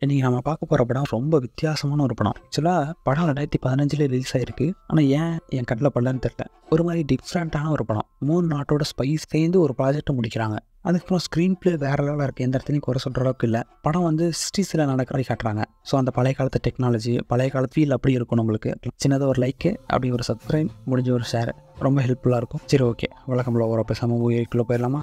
இன்னைக்கு நம்ம பார்க்க போகிற படம் ரொம்ப வித்தியாசமான ஒரு படம். ஆக்சுவலாக படம் 2015 ரிலீஸ் ஆகிருக்கு. ஆனால் ஏன் என் கண்ணில் படலன்னு தெரியல. ஒரு மாதிரி டிஃப்ரெண்ட்டான ஒரு படம். 3 நாட்டோட ஸ்பைஸ் சேர்ந்து ஒரு ப்ராஜெக்டை முடிக்கிறாங்க. அதுக்கப்புறம் ஸ்க்ரீன் பிளே வேறு லெவலாக இருக்குது. எந்த இடத்துலையும் குறை சொல்கிற அளவுக்கு இல்லை. படம் வந்து 60s நடக்கிற மாதிரி காட்டுறாங்க. ஸோ அந்த பழைய காலத்து டெக்னாலஜி, பழைய காலத்து ஃபீல் அப்படி இருக்கும். நம்மளுக்கு சின்னதாக ஒரு லைக்கு, அப்படி ஒரு சப்ஸ்கிரைப், முடிஞ்ச ஒரு ஷேர் ரொம்ப ஹெல்ப்ஃபுல்லாக இருக்கும். சரி, ஓகே, வழக்கம்ல ஒரு பேசாமல் மூவிக்குள்ளே போயிடலாமா?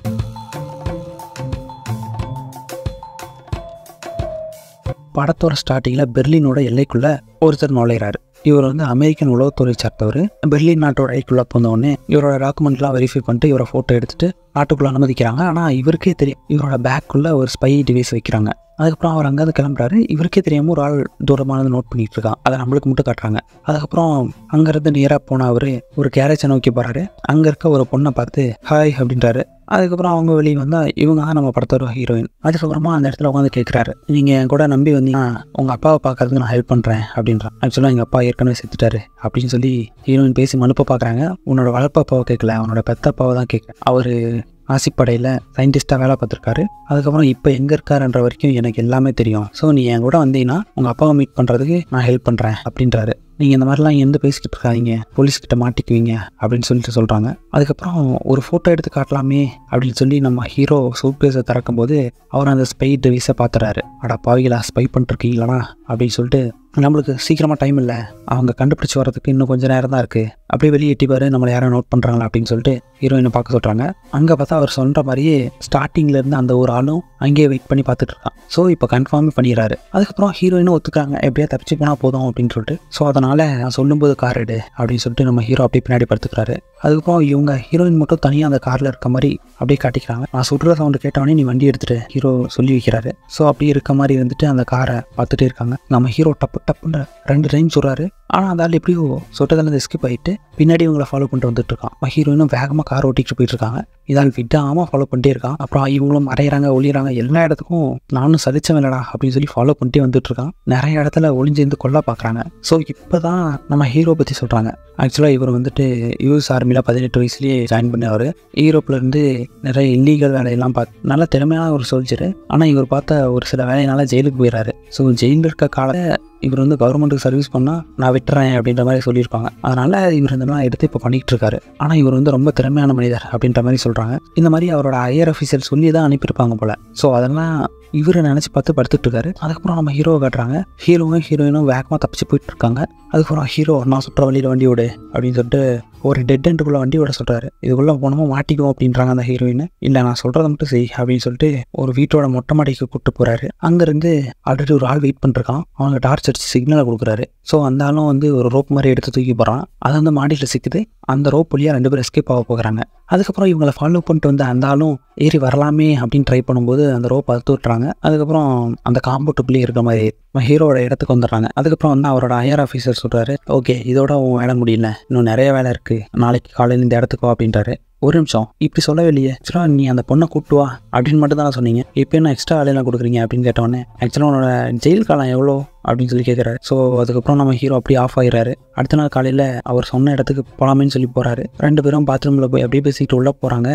படத்தோட ஸ்டார்டிங்கில் பெர்லினோட எல்லைக்குள்ளே ஒருத்தர் நுழைகிறாரு. இவர் வந்து அமெரிக்கன் உளவுத்துறை சார்ந்தவர். பெர்லின் நாட்டோட எல்லைக்குள்ளே போனவுடனே இவரோட டாக்குமெண்ட்லாம் வெரிஃபை பண்ணிட்டு இவரை ஃபோட்டோ எடுத்துகிட்டு நாட்டுக்குள்ளே அனுமதிக்கிறாங்க. ஆனால் இவருக்கே தெரியும் இவரோட பேக்குள்ளே ஒரு ஸ்பை டிவைஸ் வைக்கிறாங்க. அதுக்கப்புறம் அவர் அங்கேருந்து கிளம்புறாரு. இவருக்கே தெரியாமல் ஒரு ஆள் தூரமானது நோட் பண்ணிகிட்டு இருக்கான். அதை நம்மளுக்கு மட்டும் காட்டுறாங்க. அதுக்கப்புறம் அங்கேருந்து நேராக போனால் அவர் ஒரு கேரேஜை நோக்கி போகிறாரு. அங்கே இருக்க ஒரு பொண்ணை பார்த்து ஹாய் அப்படின்றாரு. அதுக்கப்புறம் அவங்க வெளியே வந்தால் இவங்க தான் நம்ம படத்தோட ஹீரோயின். அதுக்கப்புறமா அந்த இடத்துல உட்காந்து கேட்குறாரு, நீங்கள் என் கூட நம்பி வந்தீங்கன்னா உங்கள் அப்பாவை பார்க்கறதுக்கு நான் ஹெல்ப் பண்ணுறேன் அப்படின்றான். ஆக்சுவலாக எங்கள் அப்பா ஏற்கனவே செத்துட்டாரு அப்படின்னு சொல்லி ஹீரோயின் பேசி மனுப்ப பார்க்குறாங்க. உன்னோட வளர்ப்பு அப்பாவை கேட்கல, அவனோட பெத்த அப்பாவை தான் கேட்குறேன். அவர் ஆசிப்படையில் சயின்டிஸ்ட்டாக வேலை பார்த்துருக்காரு. அதுக்கப்புறம் இப்போ எங்கே இருக்காருன்ற வரைக்கும் எனக்கு எல்லாமே தெரியும். ஸோ நீ என் கூட வந்தீங்கன்னா உங்கள் அப்பாவை மீட் பண்ணுறதுக்கு நான் ஹெல்ப் பண்ணுறேன் அப்படின்றாரு. நீங்கள் இந்த மாதிரிலாம் எந்த பேசிக்கிட்டு இருக்காதீங்க, போலீஸ்கிட்ட மாட்டிக்குவீங்க அப்படின்னு சொல்லிட்டு சொல்கிறாங்க. அதுக்கப்புறம் ஒரு ஃபோட்டோ எடுத்து காட்டலாமே அப்படின்னு சொல்லி நம்ம ஹீரோ சூட்கேஸை திறக்கும் போது அவர் அந்த ஸ்பை டிவைஸை பார்த்துறாரு. அடா பாவிகளா, ஸ்பை பண்ணிருக்கீங்களா அப்படின்னு சொல்லிட்டு, நம்மளுக்கு சீக்கிரமாக டைம் இல்லை, அவங்க கண்டுபிடிச்சி வரதுக்கு இன்னும் கொஞ்சம் நேரம் தான் இருக்குது, அப்படியே வெளியே எட்டிப்பாரு, நம்மளை யாரும் நோட் பண்ணுறாங்களா அப்படின்னு சொல்லிட்டு ஹீரோயினை பார்க்க சொல்கிறாங்க. அங்கே பார்த்தா அவர் சொல்கிற மாதிரியே ஸ்டார்டிங்லேருந்து அந்த ஒரு ஆளும் அங்கேயே வெயிட் பண்ணி பார்த்துட்டு இருக்கான். ஸோ இப்போ கன்ஃபார்மே பண்ணிடுறாரு. அதுக்கப்புறம் ஹீரோயினும் ஒத்துக்கிறாங்க, எப்படியா தப்பிச்சு போனால் போதும் அப்படின்னு சொல்லிட்டு. ஸோ அதனால் நான் சொல்லும்போது கார் எடு அப்படின்னு சொல்லிட்டு நம்ம ஹீரோ அப்படியே பின்னாடி படுத்துக்கிறாரு. அதுக்கப்புறம் இவங்க ஹீரோயின் மட்டும் தனியாக அந்த காரில் இருக்க மாதிரி அப்படியே காட்டிக்கிறாங்க. நான் சுடுற சவுண்டு கேட்டவொடனே நீ வண்டி எடுத்துட்டு ஹீரோ சொல்லி வைக்கிறாரு. ஸோ அப்படியே இருக்க மாதிரி இருந்துட்டு அந்த காரை பார்த்துட்டே இருக்காங்க. நம்ம ஹீரோ டப்புன்னு 2 டைம் சொல்கிறாரு. ஆனால் அந்த ஆள் எப்படியோ சொட்டதில் எஸ்கேப் ஆகிட்டு பின்னாடி இவங்களை ஃபாலோ பண்ணிட்டு வந்துட்டு இருக்கான். ஹீரோயினும் வேகமாக கார் ஓட்டிட்டு போயிட்டு இருக்காங்க. இதால் விடாமல் ஃபாலோ பண்ணிட்டே இருக்கான். அப்புறம் இவங்களும் மறையிறாங்க, ஒளியிறாங்க. எல்லா இடத்துக்கும் நானும் சலிச்சவன்லடா அப்படின்னு சொல்லி ஃபாலோ பண்ணிட்டே வந்துட்டு இருக்கான். நிறைய இடத்துல ஒளிஞ்சேந்து கொல்ல பார்க்குறாங்க. ஸோ இப்போ தான் நம்ம ஹீரோ பற்றி சொல்கிறாங்க. ஆக்சுவலாக இவர் வந்துட்டு யூஎஸ் ஆர்மியில் 18 வயசுலேயே ஜாயின் பண்ணவர். யூரோப்லேருந்து நிறைய இல்லீகல் வேலையெல்லாம் பார்த்து நல்ல திறமையான ஒரு சோல்ஜரு. ஆனால் இவர் பார்த்த ஒரு சில வேலையினால ஜெயிலுக்கு போயிடறாரு. ஸோ ஜெயிலில் இருக்க காலத்தை இவர் வந்து கவர்மெண்ட்டுக்கு சர்வீஸ் பண்ணால் நான் விட்டுறேன் அப்படின்ற மாதிரி சொல்லியிருப்பாங்க. அதனால் இவர் இதெல்லாம் எடுத்து இப்போ பண்ணிகிட்டு இருக்காரு. ஆனால் இவர் வந்து ரொம்ப திறமையான மனிதர் அப்படின்ற மாதிரி சொல்கிறாங்க. இந்த மாதிரி அவரோட ஹையர் ஆஃபீஸர் சொல்லி தான் அனுப்பியிருப்பாங்க போல். ஸோ அதெல்லாம் இவரை நினச்சி பார்த்து படுத்துட்டு இருக்காரு. அதுக்கப்புறம் நம்ம ஹீரோவை காட்டுறாங்க. ஹீரோயினும் வேகமாக தப்பிச்சு போயிட்டு இருக்காங்க. அதுக்கப்புறம் ஹீரோ நான் சுற்ற வழியில் வண்டி விடு அப்படின்னு சொல்லிட்டு ஒரு டெட் எண்டுக்குள்ளே வண்டி விட சொல்கிறாரு. இதுக்குள்ளே போனோமோ மாட்டிக்குவோம் அப்படின்றாங்க அந்த ஹீரோயின். இல்லை நான் சொல்கிறத மட்டும் செய் அப்படின்னு சொல்லிட்டு ஒரு வீட்டோட மொட்டை மாடிக்கு கூப்பிட்டு போகிறாரு. அங்கேருந்து ஆல்ரெடி ஒரு ஆள் வெயிட் பண்ணிருக்கான். அவங்க டார்ச் அடிச்சு சிக்னலை கொடுக்குறாரு. ஸோ அந்த ஆளும் வந்து ஒரு ரோப் மாதிரி எடுத்து தூக்கி போகிறான். அது வந்து மாடியில் சிக்குது. அந்த ரோப் வழியாக 2 பேரும் எஸ்கேப் ஆக போகிறாங்க. அதுக்கப்புறம் இவங்களை ஃபாலோ பண்ணிட்டு வந்து அந்த ஆளும் ஏறி வரலாமே அப்படின்னு ட்ரை பண்ணும்போது அந்த ரோப் அறுத்து விட்டுறாங்க. அதுக்கப்புறம் அந்த காம்பவுண்டுக்குள்ளேயே இருக்கிற மாதிரி ஹீரோட இடத்துக்கு வந்துடுறாங்க. அதுக்கப்புறம் வந்து அவரோட ஹையர் ஆஃபீஸர் சொல்கிறாரு, ஓகே இதோட உன் வேலை முடியல, இன்னும் நிறைய வேலை இருக்குது, நாளைக்கு காலையில் இந்த இடத்துக்கு வா அப்படின்றாரு. ஒரு நிமிஷம், இப்படி சொல்லவே இல்லையே. ஆக்சுவலாக நீ அந்த பொண்ணை கூப்பிட்டு வா அப்படின்னு மட்டும் தானே சொன்னீங்க, இப்போ என்ன எக்ஸ்ட்ரா வேலையெல்லாம் கொடுக்குறீங்க அப்படின்னு கேட்டவொடனே ஆக்சுவலாக உன்னோட ஜெயில் காலம் எவ்வளோ அப்படின்னு சொல்லி கேட்குறாரு. ஸோ அதுக்கப்புறம் நம்ம ஹீரோ அப்படியே ஆஃப் ஆகிறாரு. அடுத்த நாள் காலையில் அவர் சொன்ன இடத்துக்கு போகலாமேன்னு சொல்லி போகிறாரு. 2 பேரும் பாத்ரூமில் போய் அப்படியே பேசிக்கிட்டு உள்ளே போகிறாங்க.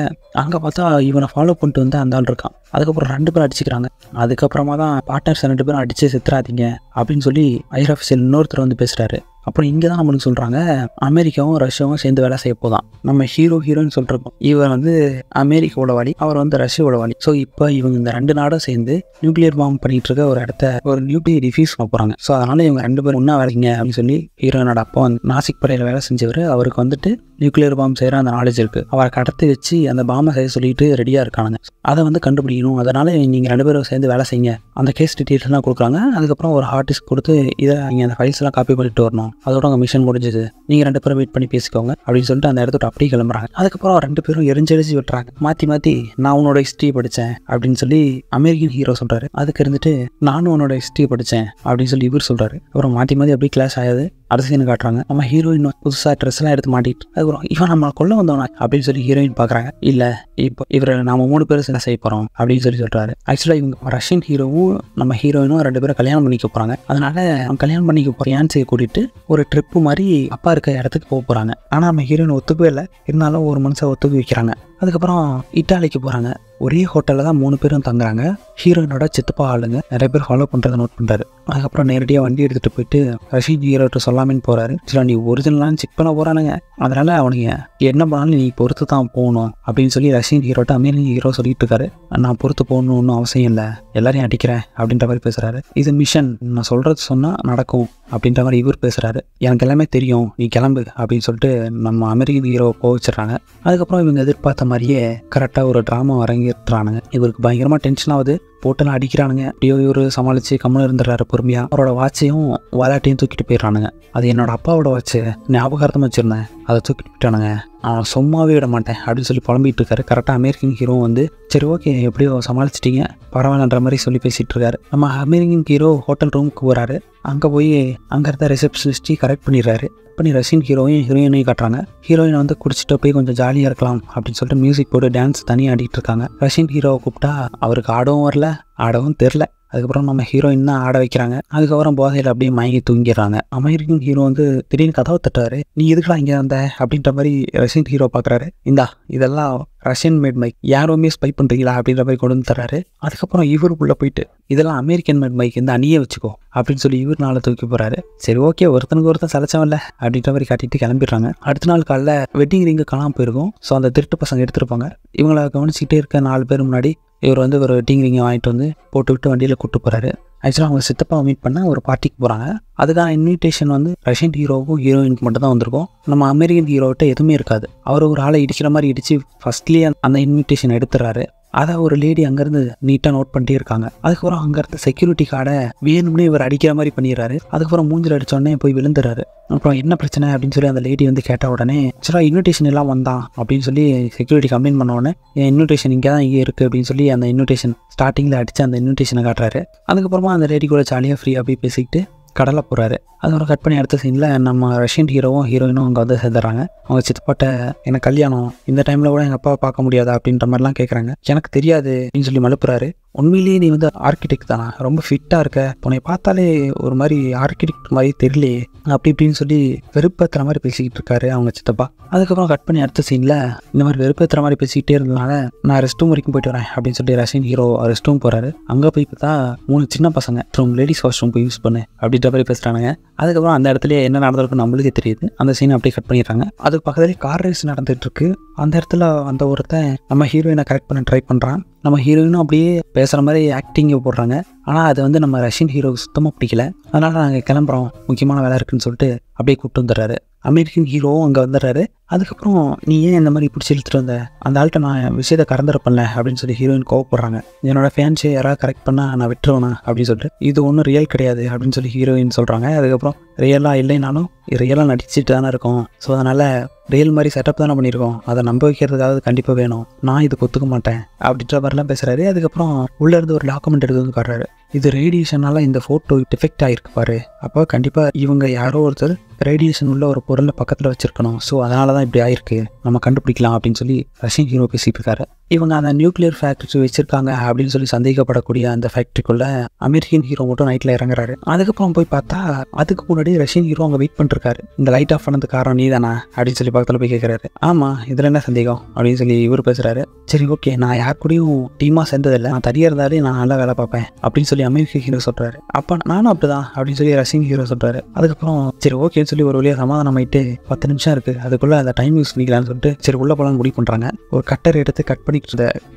அங்கே பார்த்தா இவனை ஃபாலோ பண்ணிட்டு வந்து அந்த ஆள் இருக்கான். அதுக்கப்புறம் 2 பேரும் அடிச்சுக்கிறாங்க. அதுக்கப்புறமா தான் பார்ட்னர்ஸ் 2 பேரும் அடித்து செத்துறாதீங்க அப்படின்னு சொல்லி ஹையர் ஆஃபீஸர் இன்னொருத்தர் வந்து பேசுகிறாரு. அப்புறம் இங்கே தான் நம்மளுக்கு சொல்கிறாங்க அமெரிக்காவும் ரஷ்யாவும் சேர்ந்து வேலை செய்ய போதான். நம்ம ஹீரோன்னு சொல்கிறோம். இவர் வந்து அமெரிக்க உளவாளி, அவர் வந்து ரஷ்ய உளவாளி. ஸோ இப்போ இவங்க இந்த 2 நாடும் சேர்ந்து நியூக்ளியர் பாம்பு பண்ணிட்டு இருக்க ஒரு இடத்த ஒரு நியூக்ளியர் டிஃப்யூஸ் பண்ண போகிறாங்க. ஸோ அதனால் இவங்க 2 பேரும் ஒன்றா வேலைங்க அப்படின்னு சொல்லி ஹீரோனோட அப்பா வந்து நாசிக் படையில் வேலை செஞ்சவர். அவருக்கு வந்துட்டு நியூக்ளியர் பாம்பு செய்கிற அந்த நாலேஜ் இருக்குது. அவரை கடத்தி வச்சு அந்த பாம்பை செய்ய சொல்லிட்டு ரெடியாக இருக்கானுங்க. அதை வந்து கண்டுபிடிக்கணும். அதனால் நீங்கள் 2 பேரும் சேர்ந்து வேலை செய்யுங்க. அந்த கேஸ் டீட்டெயில்ஸ்லாம் கொடுக்குறாங்க. அதுக்கப்புறம் ஒரு ஹார்ட் டிஸ்க் கொடுத்து இதை நீங்கள் அந்த ஃபைல்ஸ் எல்லாம் காப்பி பண்ணிட்டு வரணும், அதோட உங்கள் மிஷன் முடிஞ்சது, நீங்கள் 2 பேரும் வெயிட் பண்ணி பேசிக்கோங்க அப்படின்னு சொல்லிட்டு அந்த இடத்துல அப்படியே கிளம்புறாங்க. அதுக்கப்புறம் 2 பேரும் எரிஞ்செரிஞ்சு விட்டுறாங்க. மாற்றி நான் உன்னோட ஹிஸ்ட்ரி படித்தேன் அப்படின்னு சொல்லி அமெரிக்கன் ஹீரோ சொல்கிறாரு. அதுக்கு இருந்துட்டு நானும் உன்னோட ஹிஸ்ட்ரி படித்தேன் அப்படின்னு சொல்லி இவர் சொல்கிறாரு. அப்புறம் மாற்றி அப்படியே கிளாஸ் ஆகுது. அடுத்த சீன் காட்டுறாங்க. நம்ம ஹீரோயின் புதுசாக ட்ரெஸ் எல்லாம் எடுத்து மாட்டிட்டு அதுக்கப்புறம் இவன் நம்மளை கொல்ல வந்தவனா அப்படின்னு சொல்லி ஹீரோயின் பார்க்குறாங்க. இல்லை இப்போ இவரை நாம 3 பேரும் என்ன செய்ய போகிறோம் அப்படின்னு சொல்லி சொல்கிறாரு. ஆக்சுவலாக இவங்க ரஷ்யன் ஹீரோவும் நம்ம ஹீரோயினும் 2 பேரும் கல்யாணம் பண்ணிக்க போகிறாங்க. அதனால அவன் கல்யாணம் பண்ணிக்க போறியான்னு கூட்டிட்டு ஒரு ட்ரிப்பு மாதிரி அப்பா இருக்க இடத்துக்கு போக போகிறாங்க. ஆனால் நம்ம ஹீரோயின் ஒத்துக்கவே இல்லை. இருந்தாலும் ஒரு மனுஷன் ஒத்துக்க வைக்கிறாங்க. அதுக்கப்புறம் இட்டாலிக்கு போகிறாங்க. ஒரே ஹோட்டலில் தான் 3 பேரும் தங்குறாங்க. ஹீரோயினோட சித்தப்பா ஆளுங்க நிறைய பேர் ஃபாலோ பண்ணுறதை நோட் பண்ணுறாரு. அதுக்கப்புறம் நேரடியாக வண்டி எடுத்துகிட்டு போயிட்டு ரஷ்யன் ஹீரோட்ட சொல்லாமன்னு போகிறாரு. சரி, நீ ஒரிஜினலான்னு செக் பண்ண போகிறானுங்க, அதனால் அவனுங்க என்ன பண்ணாலும் நீ பொறுத்து தான் போகணும் அப்படின்னு சொல்லி ரஷ்யன் ஹீரோட்ட அமெரிக்கன் ஹீரோ சொல்லிட்டு இருக்காரு. நான் பொறுத்து போகணுன்னு ஒன்றும் அவசியம் இல்லை, எல்லாரையும் அடிக்கிறேன் அப்படின்ற மாதிரி பேசுகிறாரு. இது மிஷன், நான் சொல்கிறது சொன்னால் நடக்கும் அப்படின்ற மாதிரி இவர் பேசுகிறாரு. எனக்கு எல்லாமே தெரியும், நீ கிளம்பு அப்படின்னு சொல்லிட்டு நம்ம அமெரிக்கன் ஹீரோவை போக வச்சிடறாங்க. அதுக்கப்புறம் இவங்க எதிர்பார்த்த மாதிரியே கரெக்டாக ஒரு ட்ராமா அரங்கேற்றானுங்க. இவருக்கு பயங்கரமாக டென்ஷன் ஆகுது, போட்டெல்லாம் அடிக்கிறானுங்க. அப்படியோ இவர் சமாளித்து கம்முன்னு இருந்துடுறாரு பொறுமையாக. அவரோட வாட்சையும் வாலாட்டையும் தூக்கிட்டு போயிடுறானுங்க. அது என்னோட அப்பாவோட வாட்சு, ஞாபகார்த்தமாக வச்சுருந்தேன், அதை தூக்கிட்டு போயிட்டானுங்க, அவன் சும்மாவே விட மாட்டேன் அப்படின்னு சொல்லி புலம்பிட்டு இருக்காரு. கரெக்டாக அமெரிக்கன் ஹீரோ வந்து சரி ஓகே எப்படியோ சமாளிச்சிட்டிங்க பரவாயில்லன்ற மாதிரி சொல்லி பேசிகிட்டு இருக்காரு. நம்ம அமெரிக்கன் ஹீரோ ஹோட்டல் ரூமுக்கு போகிறாரு. அங்கே போய் அங்கே இருந்த ரிசப்ஷனிஸ்டையும் கரெக்ட் பண்ணிடுறாரு. பண்ணி ரஷ்யன் ஹீரோயினையும் காட்டுறாங்க. ஹீரோயினை வந்து குடிச்சிட்டு போய் கொஞ்சம் ஜாலியாக இருக்கலாம் அப்படின்னு சொல்லிட்டு மியூசிக் போட்டு டான்ஸ் தனியாக ஆடிட்டு இருக்காங்க. ரஷ்யன் ஹீரோவை கூப்பிட்டா அவருக்கு ஆடவும் வரல, ஆடவும் தெரில. அதுக்கப்புறம் நம்ம ஹீரோயின் தான் ஆட வைக்கிறாங்க. அதுக்கப்புறம் போதையில் அப்படியே மயங்கி தூங்கிடுறாங்க. அமெரிக்கன் ஹீரோ வந்து திடீர்னு கதவை தட்டுறாரு. நீ எதுக்குலாம் இங்கே வந்த அப்படின்ற மாதிரி ரஷ்யன் ஹீரோ பார்க்குறாரு. இந்தா இதெல்லாம் ரஷ்யன் மேட் மைக், யாருமே ஸ்பை பண்ணுறீங்களா அப்படின்ற மாதிரி கொண்டு வந்து தர்றாரு. அதுக்கப்புறம் இவருக்குள்ளே போயிட்டு இதெல்லாம் அமெரிக்கன் மேட் மைக், இந்த அணியே வச்சுக்கோ அப்படின்னு சொல்லி இவர் நாளை தூக்கி போகிறாரு. சரி ஓகே, ஒருத்தனுக்கு ஒருத்தன் சலைச்சவன்ல அப்படின்ற மாதிரி காட்டிட்டு கிளம்பிடுறாங்க. அடுத்த நாள் காலைல வெட்டிங் ரிங்கு காணாமல் போயிருக்கும். ஸோ அந்த திருட்டு பசங்க எடுத்துருப்பாங்க. இவங்களை கவனிச்சுக்கிட்டே இருக்க 4 பேர் முன்னாடி இவர் வந்து ஒரு வெட்டிங் ரிங்கை வாங்கிட்டு வந்து போட்டுவிட்டு வண்டியில் கூப்பிட்டு போகிறாரு. ஆக்சுவலாக அவங்க சித்தப்பாவை மீட் பண்ண ஒரு பார்ட்டிக்கு போகிறாங்க. அதுக்கான இன்விடேஷன் வந்து ரஷ்யன் ஹீரோவுக்கும் ஹீரோயினுக்கு மட்டும் தான் வந்திருக்கும். நம்ம அமெரிக்கன் ஹீரோகிட்ட எதுவுமே இருக்காது. அவர் ஒரு ஆளை இடிக்கிற மாதிரி இடித்து ஃபஸ்ட்லேயே அந்த இன்விடேஷன் எடுத்துறாரு. அதை ஒரு லேடி அங்கேருந்து நீட்டாக நோட் பண்ணிட்டே இருக்காங்க. அதுக்கப்புறம் அங்கேருந்து செக்யூரிட்டி கார்டை வேணும்னே இவர் அடிக்கிற மாதிரி பண்ணிடுறாரு. அதுக்கப்புறம் மூஞ்சில் அடித்தோடனே போய் விழுந்துறாரு. அப்புறம் என்ன பிரச்சனை அப்படின்னு சொல்லி அந்த லேடி வந்து கேட்ட உடனே ஆக்சுவலாக இன்விடேஷன் எல்லாம் வந்தான் அப்படின்னு சொல்லி செக்யூரிட்டி கம்ப்ளைண்ட் பண்ண உடனே என் இன்விடேஷன் இங்கே தான் இங்கே இருக்குது அப்படின்னு சொல்லி அந்த இன்விடேஷன் ஸ்டார்டிங்கில் அடித்து அந்த இன்விடேஷனை காட்டுறாரு. அதுக்கப்புறமா அந்த லேடி கூட ஜாலியாக ஃப்ரீயாக போய் பேசிக்கிட்டு கடலை போகிறாரு. அதுக்கப்புறம் கட் பண்ணி அடுத்த சீனில் நம்ம ரஷ்யன் ஹீரோவும் ஹீரோயினும் அங்கே வந்து சேர்ந்துறாங்க. அவங்க சித்தப்பாட்ட எனக்கு கல்யாணம், இந்த டைமில் கூட எங்கள் அப்பாவை பார்க்க முடியாதா அப்படின்ற மாதிரிலாம் கேட்குறாங்க. எனக்கு தெரியாது அப்படின்னு சொல்லி மழுப்புறாரு. உண்மையிலேயே நீ வந்து ஆர்கிடெக்ட் தானா, ரொம்ப ஃபிட்டாக இருக்க, உன்னை பார்த்தாலே ஒரு மாதிரி ஆர்கிடெக்ட் மாதிரி தெரியலையே அப்படி இப்படின்னு சொல்லி வெறுப்பேற்றுற மாதிரி பேசிக்கிட்டு இருக்காரு அவங்க சித்தப்பா. அதுக்கப்புறம் கட் பண்ணி அடுத்த சீனில் இந்த மாதிரி வெறுப்பேற்றுற மாதிரி பேசிக்கிட்டே இருந்ததுனால நான் ரெஸ்ட் ரூம் வரைக்கும் போயிட்டு வரேன் அப்படின்னு சொல்லி ரஷ்யன் ஹீரோ ரெஸ்ட் ரூம் போகிறாரு. அங்கே போய் பார்த்தா 3 சின்ன பசங்க லேடிஸ் வாஷ் ரூம் போய் யூஸ் பண்ணு அப்படின்ற மாதிரி பேசுகிறானுங்க. அதுக்கப்புறம் அந்த இடத்துல என்ன நடந்திருக்குன்னு நம்மளுக்கே தெரியுது. அந்த சீனை அப்படியே கட் பண்ணிடுறாங்க. அதுக்கு பக்கத்துலேயே கார் ரேஸ் நடந்துட்டு இருக்கு. அந்த இடத்துல அந்த ஒருத்தன் நம்ம ஹீரோயினை கரெக்ட் பண்ண ட்ரை பண்ணுறான். நம்ம ஹீரோயினும் அப்படியே பேசுகிற மாதிரி ஆக்டிங்கை போடுறாங்க. ஆனால் அது வந்து நம்ம ரஷ்யன் ஹீரோவுக்கு சுத்தமாக பிடிக்கல. அதனால் நாங்கள் கிளம்புறோம், முக்கியமான வேலை இருக்குன்னு சொல்லிட்டு அப்படியே கூப்பிட்டு வந்துடுறாரு. அமெரிக்கன் ஹீரோவும் அங்கே வந்துடுறாரு. அதுக்கப்புறம் நீ ஏன் இந்த மாதிரி பிடிச்சி இழுத்துட்டு வந்த, அந்த ஆள்கிட்ட நான் விஷயத்தை கறந்துருப்பேன்ல அப்படின்னு சொல்லி ஹீரோயின் கோவப்படுறாங்க. என்னோட ஃபேன்ஸை யாராவது கரெக்ட் பண்ணால் நான் விட்டுருவேனா அப்படின்னு சொல்லிட்டு இது ஒன்றும் ரியல் கிடையாது அப்படின்னு சொல்லி ஹீரோயின் சொல்கிறாங்க. அதுக்கப்புறம் ரியலாக இல்லைனாலும் ரியலாக நடிச்சுட்டு தானே இருக்கோம், ஸோ அதனால் ரியல் மாதிரி செட்டப் தானே பண்ணியிருக்கோம், அதை நம்ப வைக்கிறதுக்காக கண்டிப்பாக வேணும், நான் இதுக்கு ஒத்துக்க மாட்டேன் அப்படின்ற மாதிரிலாம் பேசுகிறாரு. அதுக்கப்புறம் உள்ளேருந்து ஒரு டாக்குமெண்ட் எடுத்து வந்து காட்டுறாரு. இது ரேடியேஷனால இந்த ஃபோட்டோ டிஃபெக்ட் ஆகிருக்கு பாரு, அப்போ கண்டிப்பாக இவங்க யாரோ ஒருத்தர் ரேடியேஷன் உள்ள ஒரு பொருளை பக்கத்தில் வச்சுருக்கணும், ஸோ அதனால தான் இப்படி ஆயிருக்கு, நம்ம கண்டுபிடிக்கலாம் அப்படின்னு சொல்லி ரஷ்யன் ஹீரோ பேசிகிட்டு இருக்காரு. இவங்க அந்த நியூக்ளியர் ஃபேக்ட்ரி வச்சுருக்காங்க அப்படின்னு சொல்லி சந்தேகப்படக்கூடிய அந்த ஃபேக்ட்ரிக்குள்ளே அமெரிக்கன் ஹீரோ மட்டும் நைட்டில் இறங்குறாரு. அதுக்கப்புறம் போய் பார்த்தா அதுக்கு முன்னாடி ரஷ்யன் ஹீரோ அங்கே வெயிட் பண்ணிருக்காரு. இந்த லைட் ஆஃப் பண்ணது காரணம் நீ தானா அப்படின்னு சொல்லி பக்கத்தில் போய் கேட்குறாரு. ஆமாம், இதில் என்ன சந்தேகம் அப்படின்னு சொல்லி இவர் பேசுகிறாரு. சரி ஓகே, நான் யார் கூடயும் டீமாக சேர்ந்ததில்லை, நான் தனியாக இருந்தாலே நான் நல்லா வேலை பார்ப்பேன் அப்படின்னு சொல்லி அமெரிக்கன் ஹீரோ சொல்கிறாரு. அப்போ நானும் அப்படிதான் அப்படின்னு சொல்லி ரஷ்யன் ஹீரோ சொல்கிறாரு. அதுக்கப்புறம் சரி ஓகேன்னு சொல்லி ஒரு வழியாக சமாதானம் ஆகிட்டு 10 நிமிஷம் இருக்குது, அதுக்குள்ளே அந்த டைம் யூஸ் பண்ணிக்கலான்னு சொல்லிட்டு சரி உள்ளே போகலான்னு முடிவு பண்ணுறாங்க. ஒரு கட்டர் எடுத்து கட் பண்ணிக்கிட்டு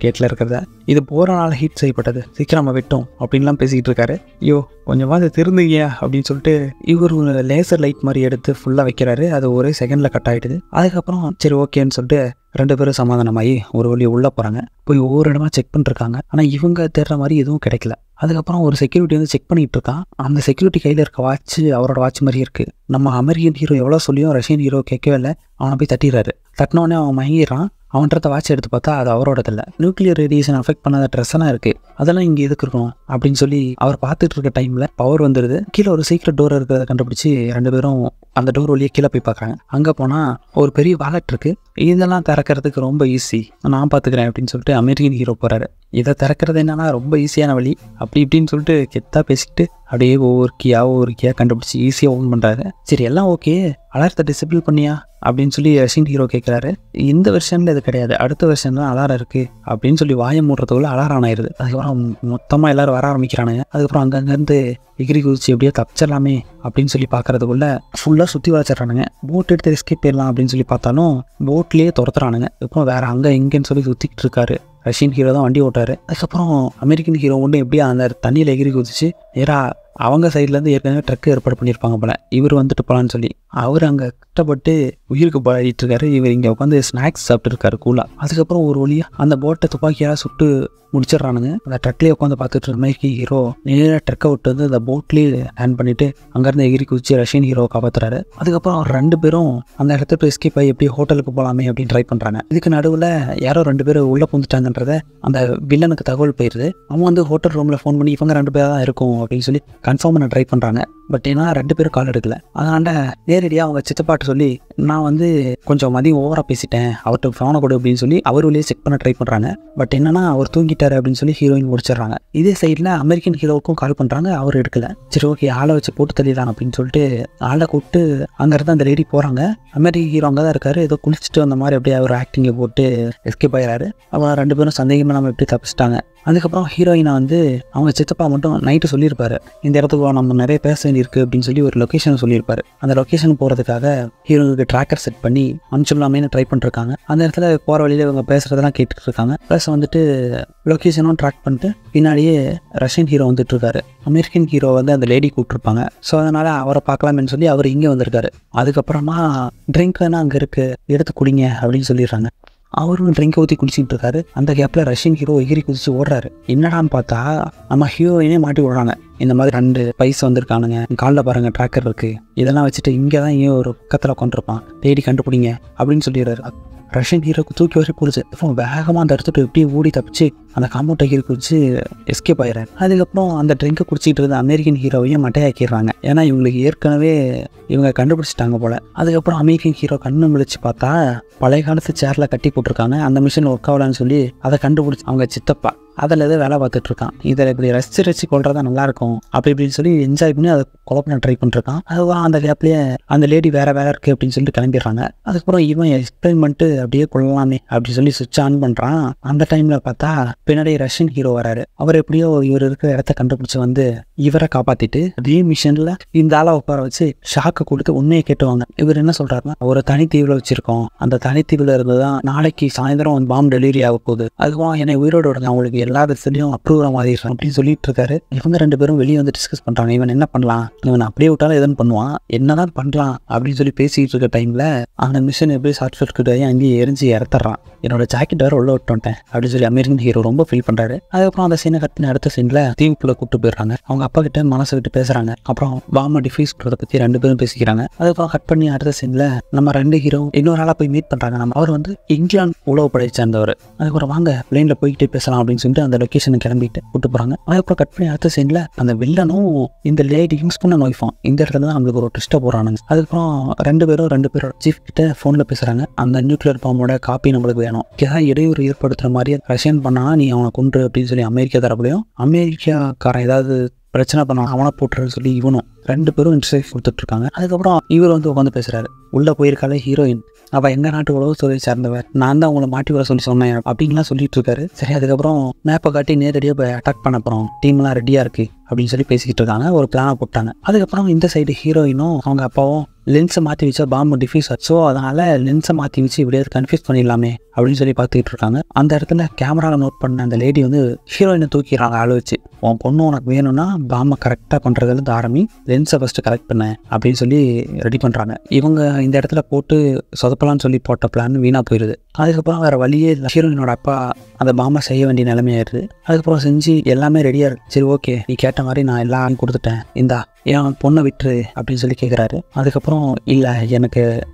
கேட்டில் இருக்கிறத, இது போகிற நாள் ஹீட் செய்யப்பட்டது, சீக்கிரம் நம்ம வெட்டோம் அப்படின்லாம் பேசிக்கிட்டு இருக்காரு. ஐயோ கொஞ்சமாக அது திருந்துங்க அப்படின்னு சொல்லிட்டு இவர் ஒரு லேசர் லைட் மாதிரி எடுத்து ஃபுல்லாக வைக்கிறாரு. அது ஒரே செகண்டில் கட் ஆகிடுது. அதுக்கப்புறம் சரி ஓகேன்னு சொல்லிட்டு 2 பேரும் சமாதானமாகி ஒரு வழியை உள்ளே போகிறாங்க. போய் ஒவ்வொரு இடமா செக் பண்ணிருக்காங்க. ஆனால் இவங்க தேடுற மாதிரி எதுவும் கிடைக்கல. அதுக்கப்புறம் ஒரு செக்யூரிட்டி வந்து செக் பண்ணிட்டு இருக்கான். அந்த செக்யூரிட்டி கையில் இருக்க வாட்ச் அவரோட வாட்ச் மாதிரி இருக்குது. நம்ம அமெரிக்கன் ஹீரோ எவ்வளோ சொல்லியும் ரஷ்யன் ஹீரோ கேட்கவே இல்லை. அவனை போய் தட்டிடுறாரு. தட்டினோடனே அவன் மயங்கிடுறான். அவன்றத வாட்ச் எடுத்து பார்த்தா அது அவரோடது இல்லை. நியூக்ளியர் ரேடியேஷன் அஃபெக்ட் பண்ணாத ட்ரெஸ்ஸெல்லாம் இருக்குது, அதெல்லாம் இங்கே எதுக்கு இருக்கணும் அப்படின்னு சொல்லி அவர் பார்த்துட்டு இருக்க டைமில் பவர் வந்துடுது. கீழே ஒரு சீக்ரெட் டோர் இருக்கிறத கண்டுபிடிச்சி 2 பேரும் அந்த டோர் வழியே கீழே போய் பார்க்குறாங்க. அங்கே போனால் ஒரு பெரிய வாலெட் இருக்குது. இதெல்லாம் திறக்கிறதுக்கு ரொம்ப ஈஸி, நான் பார்த்துக்கிறேன் அப்படின்னு சொல்லிட்டு அமெரிக்கன் ஹீரோ போகிறாரு. இதை திறக்கிறது என்னன்னா ரொம்ப ஈஸியான வழி அப்படி இப்படின்னு சொல்லிட்டு கெத்தாக பேசிக்கிட்டு அப்படியே ஒவ்வொரு கீயாக கண்டுபிடிச்சி ஈஸியாக ஓன் பண்ணுறாரு. சரி எல்லாம் ஓகே, அலாரத்தை டிசபிள் பண்ணியா அப்படின்னு சொல்லி ரஷ்யன் ஹீரோ கேட்குறாரு. இந்த வெர்ஷனில் இது கிடையாது, அடுத்த வெர்ஷன் தான் அலாரம் இருக்குது அப்படின்னு சொல்லி வாயை மூடுறதுக்குள்ள அலாரம் ஆயிடுது. அதுக்கப்புறம் மொத்தமாக எல்லோரும் வர ஆரம்பிக்கிறானுங்க. அதுக்கப்புறம் அங்கங்கேருந்து எகிரி குதிச்சு எப்படியோ தப்பிச்சிடலாமே அப்படின்னு சொல்லி பார்க்கறதுக்குள்ள ஃபுல்லாக சுற்றி வளச்சிட்றானுங்க. போட் எடுத்து எஸ்கேப் போயிடலாம் அப்படின்னு சொல்லி பார்த்தாலும் போட்லேயே துரத்துறானுங்க. அப்புறம் வேறு அங்கே இங்கேன்னு சொல்லி சுற்றிக்கிட்டு இருக்காரு. ரஷ்யன் ஹீரோ தான் வண்டி ஓட்டாரு. அதுக்கப்புறம் அமெரிக்கன் ஹீரோ மட்டும் எப்படியா அந்த தண்ணியில் எகிரி குதிச்சு நேராக அவங்க சைட்லேருந்து ஏற்கனவே ட்ரக்கு ஏற்பாடு பண்ணியிருப்பாங்க போல, இவர் வந்துட்டு போகலான்னு சொல்லி அவர் அங்கே கஷ்டப்பட்டு உயிருக்கு பாடிட்டு இருக்காரு. இவர் இங்கே உட்காந்து ஸ்நாக்ஸ் சாப்பிட்டு இருக்காரு கூலாக. அதுக்கப்புறம் ஒரு வழியாக அந்த போட்டை துப்பாக்கியாக சுட்டு முடிச்சிடறானுங்க. அந்த ட்ரக்லேயே உட்காந்து பார்த்துட்டு அமெரிக்கன் ஹீரோ நேராக ட்ரக்கை விட்டு வந்து அந்த போட்லேயே ஹேண்ட் பண்ணிட்டு அங்கேருந்து எகிரி குதிச்சு ரஷ்யன் ஹீரோவை காப்பாற்றுறாரு. அதுக்கப்புறம் அவர் 2 பேரும் அந்த இடத்துல எஸ்கேப் ஆகி எப்படி ஹோட்டலுக்கு போகலாமே அப்படின்னு ட்ரை பண்ணுறாங்க. இதுக்கு நடுவில் யாரோ 2 பேர் உள்ளே புந்துட்டாங்கன்றத அந்த வில்லனுக்கு தகவல் போயிடுது. அவன் வந்து ஹோட்டல் ரூமில் ஃபோன் பண்ணி இவங்க 2 பேர் தான் இருக்கும் அப்படின்னு சொல்லி கன்ஃபார்ம் பண்ண ட்ரை பண்ணுறாங்க. பட் ஏன்னா 2 பேரும் கால் எடுக்கல. அதனால நேரடியாக அவங்க சித்தப்பாட்டு சொல்லி நான் வந்து கொஞ்சம் மதியம் ஓவராக பேசிட்டேன், அவர்கிட்ட ஃபோனை கொடு அப்படின்னு சொல்லி அவர் வழியே செக் பண்ண ட்ரை பண்ணுறாங்க. பட் என்னன்னா அவர் தூங்கிட்டாரு அப்படின்னு சொல்லி ஹீரோயின் முடிச்சிடுறாங்க. இதே சைடில் அமெரிக்கன் ஹீரோவுக்கும் கால் பண்ணுறாங்க, அவர் எடுக்கல. சரி ஓகே ஆளை வச்சு போட்டு தள்ளிடலாம் அப்படின்னு சொல்லிட்டு ஆளை கூப்பிட்டு அங்கேருந்து அந்த லேடி போகிறாங்க. அமெரிக்கன் ஹீரோ அங்கே தான் இருக்காரு. ஏதோ குளிச்சுட்டு வந்த மாதிரி அப்படியே அவர் ஆக்டிங்கை போட்டு எஸ்கேப் ஆகிறாரு. அப்புறம் 2 பேரும் சந்தேகமாக நம்ம எப்படி தப்பிச்சிட்டாங்க. அதுக்கப்புறம் ஹீரோயினை வந்து அவங்க சித்தப்பா மட்டும் நைட்டு சொல்லியிருப்பாரு, இந்த இடத்துக்கு நம்ம நிறைய பேச வேண்டியிருக்கு அப்படின்னு சொல்லி ஒரு லொக்கேஷனை சொல்லியிருப்பாரு. அந்த லொக்கேஷன் போகிறதுக்காக ஹீரோவுக்கு ட்ராக்கர் செட் பண்ணி அனுப்பிச்சிடலாமேன்னு ட்ரை பண்ணிருக்காங்க. அந்த இடத்துல போகிற வழியில் இவங்க பேசுகிறதெல்லாம் கேட்டுட்டு இருக்காங்க. ப்ளஸ் வந்துட்டு லொக்கேஷனும் ட்ராக் பண்ணிட்டு பின்னாடியே ரஷ்யன் ஹீரோ வந்துட்டு இருக்காரு. அமெரிக்கன் ஹீரோ வந்து அந்த லேடி கூப்பிட்டுருப்பாங்க. ஸோ அதனால் அவரை பார்க்கலாமேன்னு சொல்லி அவர் இங்கே வந்திருக்காரு. அதுக்கப்புறமா ட்ரிங்க் வேணா அங்கே இருக்குது எடுத்து குடிங்க அப்படின்னு சொல்லிடுறாங்க. அவரும் ட்ரிங்கை ஊற்றி குடிச்சிட்டு இருக்காரு. அந்த கேப்பில் ரஷ்யன் ஹீரோ எகிரி குதிச்சு ஓடுறாரு. என்னடான்னு பார்த்தா நம்ம ஹீரோயினே மாட்டி விடுறாங்க. இந்த மாதிரி 2 பைஸ் வந்திருக்கானுங்க, காலில் பாருங்கள் ட்ராக்கர் இருக்குது, இதெல்லாம் வச்சுட்டு இங்கே தான் ஏன் ஒரு பக்கத்தில் உட்காந்துருப்பான், தேடி கண்டுபிடிங்க அப்படின்னு சொல்லிடுறாரு. ரஷ்யன் ஹீரோக்கு தூக்கி வரை குடிச்சு வேகமாக அந்த இடத்துட்டு எப்படியே ஓடி தப்பிச்சு அந்த காம்பவுண்ட் எகிரி குடிச்சு எஸ்கேப் ஆகிறாரு. அதுக்கப்புறம் அந்த ட்ரிங்கை குடிச்சிட்டு இருந்த அமெரிக்கன் ஹீரோவையும் மட்டையாக்கிடுறாங்க. ஏன்னா இவங்களுக்கு ஏற்கனவே இவங்க கண்டுபிடிச்சிட்டாங்க போல. அதுக்கப்புறம் அமெரிக்கன் ஹீரோ கண்ணு முழிச்சு பார்த்தா பழைய காலத்து சேரில் கட்டி போட்டிருக்காங்க. அந்த மிஷின் ஒர்க் ஆகலான்னு சொல்லி அதை கண்டுபிடிச்சி அவங்க சித்தப்பா அதில் எதாவது வேலை பார்த்துட்டு இருக்கான். இதில் இப்படி ரசிச்சு கொள்றதா நல்லாயிருக்கும் அப்படி இப்படின்னு சொல்லி என்ஜாய் பண்ணி அதை கொலை பண்ண ட்ரை பண்ணிருக்கான். அதுவாக அந்த கேப்லேயே அந்த லேடி வேறு வேலை இருக்குது அப்படின்னு சொல்லிட்டு கிளம்பிடுறாங்க. அதுக்கப்புறம் இவன் எக்ஸ்பிளைன் பண்ணிட்டு அப்படியே கொள்ளலாமே அப்படின்னு சொல்லி சுவிட்ச் ஆன் பண்ணுறான். அந்த டைமில் பார்த்தா பின்னாடி ரஷ்யன் ஹீரோ வராரு. அவர் எப்படியோ இவர் இருக்கிற இடத்த கண்டுபிடிச்சி வந்து இவரை காப்பாற்றிட்டு அதே மிஷனில் இந்த ஆளை உட்கார வச்சு ஷாக்கை கொடுத்து உண்மையை கேட்டுவாங்க. இவர் என்ன சொல்கிறாருன்னா ஒரு தனித்தீவில் வச்சுருக்கோம், அந்த தனித்தீவில் இருந்து தான் நாளைக்கு சாயந்தரம் பாம்பு டெலிவரி ஆக போகுது, அதுவும் என்னை உயிரோடு விடுங்க, அவங்களுக்கு எல்லா விதத்துலையும் அப்ரூவ் மாதிரிடுறான் அப்படின்னு சொல்லிட்டு இருக்காரு. இவங்க 2 பேரும் வெளியே வந்து டிஸ்கஸ் பண்ணுறாங்க. இவன் என்ன பண்ணலாம், இவன் அப்படியே விட்டாலும் எதுன்னு பண்ணுவான், என்னதான் பண்ணலாம் அப்படின்னு சொல்லி பேசிக்கிட்டு இருக்க டைமில் அந்த மிஷின் எப்படி ஷார்ட் சர்க்யூட் ஆகி அங்கேயே எரிஞ்சு இறத்துறான். என்னோட ஜாக்கெட் வேறு உள்ள விட்டுட்டேன் அப்படின்னு சொல்லி அமெரிக்கன் ஹீரோ ரொம்ப ஃபீல் பண்ணுறாரு. அதுக்கப்புறம் அந்த சீனை கட் பண்ணி அடுத்த சீனில் தீவுக்குள்ளே கூப்பிட்டு போயிடுறாங்க. அவங்க அப்பா கிட்ட மனசை விட்டு பேசுகிறாங்க. அப்புறம் பாம்பை டிஃப்யூஸ் பண்ணுறதை பற்றி 2 பேரும் பேசிக்கிறாங்க. அதுக்கப்புறம் கட் பண்ணி அடுத்த சீனில் நம்ம 2 ஹீரோ இன்னொரு ஆளாக போய் மீட் பண்ணுறாங்க. நம்ம அவர் வந்து இங்கிலாந்து உளவுப்படை சேர்ந்தவர். அதுக்கப்புறம் வாங்க பிளேனில் போய்கிட்டே பேசலாம் அப்படின்னு சொல்லிட்டு அந்த லொக்கேஷனை கிளம்பிட்டு கூட்டு போகிறாங்க. அதுக்கப்புறம் கட் பண்ணி அடுத்த சீனில் அந்த வில்லனும் இந்த லேடி யூஸ் பண்ண நோய்ஃபான் இந்த இடத்துல தான் அவங்களுக்கு ஒரு ட்விஸ்ட்டை போடுறானுங்க. அதுக்கப்புறம் 2 பேரும் சீஃப் கிட்ட ஃபோனில் பேசுகிறாங்க. அந்த நியூக்ளியர் பாம்போட காப்பி நம்மளுக்கு வேணும், ஏதாவது இடையூறு ஏற்படுத்துகிற மாதிரி ரஷ்யன் பண்ணா நீ அவனை கொன்று அப்படின்னு சொல்லி அமெரிக்கா தரப்புலையும், அமெரிக்காக்காரன் ஏதாவது பிரச்சனை பண்ண அவனை போட்டுருன்னு சொல்லி இவனும் 2 பேரும் இன்ட்ரெஸ்ட் கொடுத்துட்ருக்காங்க. அதுக்கப்புறம் இவர் வந்து உட்காந்து பேசுகிறாரு. உள்ளே போயிருக்காலே ஹீரோயின், அவள் எங்கள் நாட்டு உளவுத்துறை சார்ந்தவர், நான் தான் உங்களை மாட்டி வர சொல்லி சொன்னேன் அப்படின்லாம் சொல்லிட்டு இருக்காரு. சரி அதுக்கப்புறம் மேப்பை காட்டி நேரடியாக போய் அட்டாக் பண்ண போகிறோம், டீம்லாம் ரெடியாக இருக்குது அப்படின்னு சொல்லி பேசிக்கிட்டு இருக்காங்க. ஒரு பிளானை போட்டாங்க. அதுக்கப்புறம் இந்த சைடு ஹீரோயினும் அவங்க அப்பாவும் லென்ஸை மாற்றி வச்சா பாம்பு டிஃப்யூஸ் ஆச்சு, அதனால் லென்ஸை மாற்றி வச்சு இப்படியாவது கன்ஃபியூஸ் பண்ணிடலாமே அப்படின்னு சொல்லி பார்த்துக்கிட்டு இருக்காங்க. அந்த இடத்துல கேமராவில் நோட் பண்ண அந்த லேடி வந்து ஹீரோயினை தூக்கிடுறாங்க ஆள் வச்சு. உன் பொண்ணு உனக்கு வேணும்னா பாம்பை கரெக்டாக பண்ணுறதுலேருந்து ஆரம்பி லென்ஸை ஃபஸ்ட்டு கரெக்ட் பண்ண அப்படின்னு சொல்லி ரெடி பண்ணுறாங்க. இவங்க இந்த இடத்துல போட்டு சொதப்பலான்னு சொல்லி போட்ட பிளான் வீணாக போயிடுது. அதுக்கப்புறம் வேறு வழியே இல்லை, ஹீரோயினோட அப்பா அந்த பாம்பை செய்ய வேண்டிய நிலைமையாயிருது. அதுக்கப்புறம் செஞ்சு எல்லாமே ரெடியாக இருக்குது. சரி ஓகே நீ கேட்ட மாதிரி நான் எல்லாம் கொடுத்துட்டேன், இந்தா என் பொண்ணை விட்டுரு அப்படின்னு சொல்லி கேட்குறாரு. அதுக்கப்புறம் இல்லை எனக்கு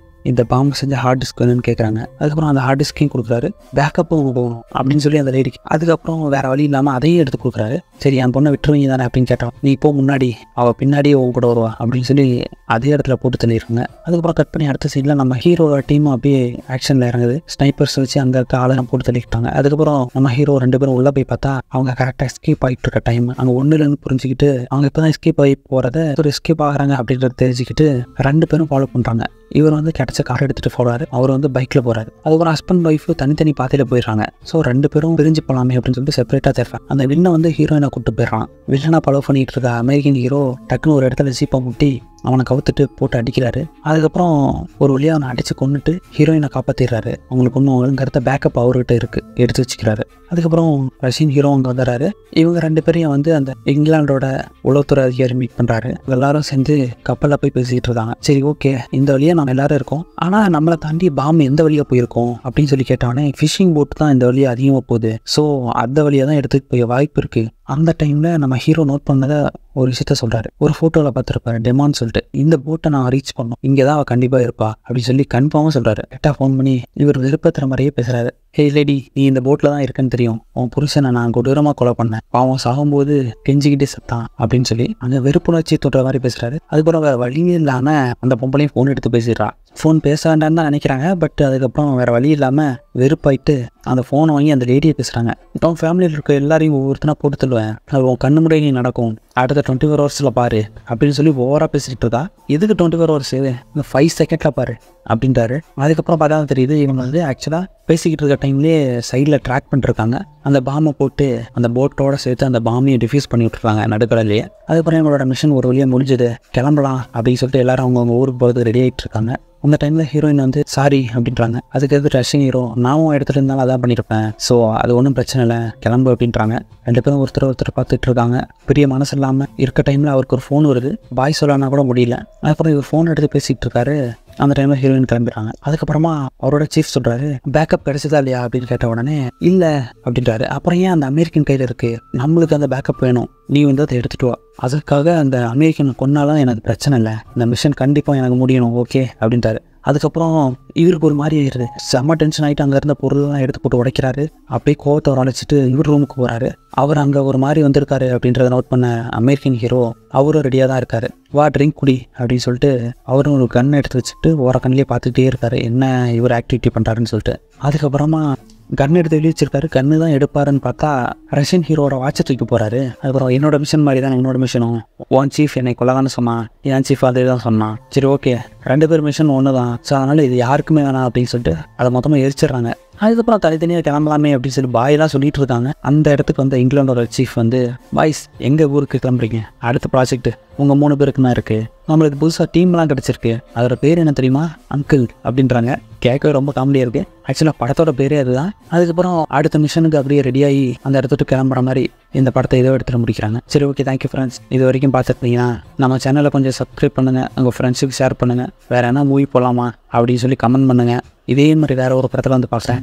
இந்த பாம்பு செஞ்ச ஹார்ட் டிஸ்க் வேணும்னு கேட்குறாங்க. அதுக்கப்புறம் அந்த ஹார்ட் டிஸ்கையும் கொடுக்குறாரு. பேக்கப்பும் போகணும் அப்படின்னு சொல்லி அந்த லேடிக்கு. அதுக்கப்புறம் வேறு வழி இல்லாமல் அதையும் எடுத்து கொடுக்குறாரு. சரி என் பொண்ணை விட்டுருவீங்க தானே அப்படின்னு கேட்டான். நீ இப்போ முன்னாடி அவள் பின்னாடியே உன் கூட வருவா அப்படின்னு சொல்லி அதே இடத்துல போட்டு தள்ளிடுறாங்க. அதுக்கப்புறம் கட் பண்ணி அடுத்த சைடில் நம்ம ஹீரோட டீமும் அப்படியே ஆக்ஷனில் இறங்குது. ஸ்னைப்பர்ஸ் வச்சு அங்கே இருக்க ஆளை போட்டு தள்ளிக்கிட்டாங்க. அதுக்கப்புறம் நம்ம ஹீரோ 2 பேரும் உள்ளே போய் பார்த்தா அவங்க கரெக்டாக எஸ்கேப் ஆகிட்டு இருக்க டைம். அங்கே ஒன்றுலேருந்து புரிஞ்சுக்கிட்டு அவங்க இப்போ தான் எஸ்கேப் ஆகி போகிறத ஒரு எஸ்கேப் ஆகிறாங்க அப்படின்றத தெரிஞ்சுக்கிட்டு 2 பேரும் ஃபாலோ பண்ணுறாங்க. இவர் வந்து கிடைச்ச கார் எடுத்துகிட்டு போகிறாரு. அவர் வந்து பைக்கில் போகிறாரு. அதுக்கப்புறம் ஹஸ்பண்ட் ஒய்ஃபு தனித்தனி பாதையில் போயிடுறாங்க. ஸோ 2 பேரும் பிரிஞ்சு போகலாமே அப்படின்னு சொல்லிட்டு செப்பரேட்டாக தேர்றாங்க. அந்த வில்லை வந்து ஹீரோயினை கூப்பிட்டு போயிடறான். வில்லனை ஃபாலோ பண்ணிட்டு இருக்க அமெரிக்கன் ஹீரோ டக்குன்னு ஒரு இடத்துல ஜீப்பை முட்டி அவனை கவுத்துட்டு போட்டு அடிக்கிறாரு. அதுக்கப்புறம் ஒரு வழியாக அவனை அடித்து கொண்டுட்டு ஹீரோயினை காப்பாற்றிடுறாரு. அவங்களுக்கு ஒன்றும் அவங்களுங்கிறத பேக்கப் அவர்கிட்ட இருக்குது, எடுத்து வச்சுக்கிறாரு. அதுக்கப்புறம் ரஷ்யன் ஹீரோ அங்கே வந்துடுறாரு. இவங்க 2 பேரையும் வந்து அந்த இங்கிலாண்டோட உளவுத்துறை அதிகாரி மீட் பண்ணுறாரு. எல்லாரும் சேர்ந்து கப்பலில் போய் பேசிக்கிட்டு இருக்காங்க. சரி ஓகே, இந்த வழியாக நம்ம எல்லாரும் இருக்கோம், ஆனால் நம்மளை தாண்டி பாம்பு எந்த வழியாக போயிருக்கோம் அப்படின்னு சொல்லி கேட்டவொடனே ஃபிஷிங் போட்டு தான் இந்த வழியாக அதிகமாக போகுது, ஸோ அந்த வழியாக தான் எடுத்துகிட்டு போய் வாய்ப்பு இருக்குது. அந்த டைமில் நம்ம ஹீரோ நோட் பண்ணதை ஒரு விஷயத்த சொல்கிறாரு. ஒரு ஃபோட்டோவில் பார்த்துருப்பாரு டெமான்னு சொல்லிட்டு. இந்த போட்டை நான் ரீச் பண்ணோம், இங்கே தான் அவள் கண்டிப்பாக இருப்பா அப்படின்னு சொல்லி கன்ஃபார்மாக சொல்கிறாரு. கரெக்டாக ஃபோன் பண்ணி இவர் விருப்பத்துற மாதிரியே பேசுகிறாரு. ஹே லேடி, நீ இந்த போட்டில் தான் இருக்கன்னு தெரியும், உன் புருஷனை நான் கொடூரமாக கொலை பண்ணேன், பாவம் சாகும்போது கெஞ்சிக்கிட்டே செத்தான் அப்படின்னு சொல்லி அங்கே வெறுப்புணர்ச்சி தொடுற மாதிரி பேசுகிறாரு. அதுக்கப்புறம் வேறு வழியே இல்லாமல் அந்த பொம்பளையும் ஃபோன் எடுத்து பேசிடுறா. ஃபோன் பேச வேண்டான்னு தான் நினைக்கிறாங்க. பட் அதுக்கப்புறம் வேறு வழி இல்லாமல் வெறுப்பாயிட்டு அந்த ஃபோனை வாங்கி அந்த லேடியை பேசுகிறாங்க. உன் ஃபேமிலியில் இருக்க எல்லாரையும் ஒவ்வொருத்தனா போட்டு தள்ளுவேன், அது உன் கண்ணு முறை நீ நடக்கும், அடுத்த 24 ஹவர்ஸில் பாரு அப்படின்னு சொல்லி ஓவராக பேசிக்கிட்டு இருக்கா. எதுக்கு 24 ஹவர்ஸ், இந்த 5 செகண்டில் பாரு அப்படின்றாரு. அதுக்கப்புறம் பார்த்தா தான் தெரியுது இவங்க வந்து ஆக்சுவலாக பேசிக்கிட்டு இருக்க டைம்லேயே சைடில் ட்ராக் பண்ணிருக்காங்க. அந்த பாம்பை போட்டு அந்த போட்டோட சேர்த்து அந்த பாம்பையும் டிஃப்யூஸ் பண்ணி விட்டுருக்காங்க நடுக்கடலையே. அதுக்கப்புறம் எங்களோட மிஷன் ஒரு வழியாக முடிஞ்சது, கிளம்பலாம் அப்படின்னு சொல்லிட்டு எல்லாரும் அவங்கவுங்க ஊருக்கு போகிறது ரெடி ஆகிட்டு இருக்காங்க. அந்த டைமில் ஹீரோயின் வந்து சாரி அப்படின்றாங்க. அதுக்கு எது ரஷ்யன் ஹீரோ, நானும் எடுத்துகிட்டு இருந்தாலும் அதான் பண்ணியிருப்பேன், ஸோ அது ஒன்றும் பிரச்சனை இல்லை, கிளம்பு அப்படின்றாங்க. 2 பேரும் ஒருத்தர் பார்த்துட்டு இருக்காங்க. பெரிய மனசு இல்லாமல் இருக்க டைமில் அவருக்கு ஒரு ஃபோன் வருது. பாய் சொல்லனா கூட முடியல. அதுக்கப்புறம் இவர் ஃபோன் எடுத்து பேசிகிட்டு இருக்காரு. அந்த டைமில் ஹீரோயின் கிளம்பிடுறாங்க. அதுக்கப்புறமா அவரோட சீஃப் சொல்கிறாரு, பேக்கப் கிடைச்சதா இல்லையா அப்படின்னு கேட்ட உடனே இல்லை அப்படின்றாரு. அப்புறம் ஏன் அந்த அமெரிக்கன் கையில் இருக்குது, நம்மளுக்கு அந்த பேக்கப் வேணும், நீ வந்து அதை எடுத்துகிட்டு வா, அதுக்காக அந்த அமெரிக்கன் கொன்னாலும் எனக்கு பிரச்சனை இல்லை, இந்த மிஷன் கண்டிப்பாக எனக்கு முடியணும், ஓகே அப்படின்றாரு. அதுக்கப்புறம் இவருக்கு ஒரு மாதிரி ஆயிடுது. செம்ம டென்ஷன் ஆகிட்டு அங்கே இருந்த பொருள்லாம் எடுத்து போட்டு உடைக்கிறாரு. அப்படியே கோவத்தை வரவழைச்சிட்டு இவர் ரூமுக்கு போகிறாரு. அவர் அங்கே ஒரு மாதிரி வந்திருக்காரு அப்படின்றத நோட் பண்ண அமெரிக்கன் ஹீரோ அவரும் ரெடியாக தான் இருக்காரு. வா ட்ரிங்க் குடி அப்படின்னு சொல்லிட்டு அவரும் ஒரு கன் எடுத்து வச்சுட்டு ஓர கண்ணிலே பார்த்துக்கிட்டே இருக்காரு என்ன இவர் ஆக்டிவிட்டி பண்ணுறாருன்னு சொல்லிட்டு. அதுக்கப்புறமா கன் எடுத்து வெளியே வச்சிருக்காரு. கன்று தான் எடுப்பாருன்னு பார்த்தா ரஷ்யன் ஹீரோட வாட்சை தூக்கி போகிறாரு. அதுக்கப்புறம் என்னோட மிஷன் மாதிரி தான் என்னோட மிஷனும், உன் சீஃப் என்னை கொள்ளதானே சொன்னான், என் சீஃப் அதே தான் சொன்னான், சரி ஓகே 2 பேர் மிஷன் ஒன்று தான், ஸோ அதனால் இது யாருக்குமே வேணாம் அப்படின்னு சொல்லிட்டு அதை மொத்தமாக எரிச்சிடுறாங்க. அதுக்கப்புறம் தனித்தனியாக கிளம்பலாமே அப்படின்னு சொல்லி பாயெல்லாம் சொல்லிட்டு இருக்காங்க. அந்த இடத்துக்கு வந்து இங்கிலாண்டோட சீஃப் வந்து, பாய்ஸ் எங்கள் ஊருக்கு கிளம்புறீங்க, அடுத்த ப்ராஜெக்ட் உங்கள் 3 பேருக்கு தான் இருக்குது, நம்மளுக்கு புதுசாக டீம்லாம் கிடச்சிருக்கு, அதோட பேர் என்ன தெரியுமா, அங்கிள் அப்படின்றாங்க. கேட்கவே ரொம்ப காமெடியாக இருக்குது. ஆக்சுவலாக படத்தோட பேரே அதுதான். அதுக்கப்புறம் அடுத்த மிஷனுக்கு அப்படியே ரெடியாகி அந்த இடத்துக்கு கிளம்புற மாதிரி இந்த படத்தை இதோ எடுத்துகிட்டு முடிக்கிறாங்க. சரி ஓகே, தேங்க்யூ ஃப்ரெண்ட்ஸ். இது வரைக்கும் பார்த்துருந்தீங்கன்னா நம்ம சேனலை கொஞ்சம் சப்ஸ்கிரைப் பண்ணுங்கள், உங்கள் ஃப்ரெண்ட்ஸுக்கு ஷேர் பண்ணுங்கள், வேறு என்ன மூவி போகலாமா அப்படின்னு சொல்லி கமெண்ட் பண்ணுங்கள். இதே மாதிரி வேறு ஒரு படத்தில் வந்து பார்க்குறேன்.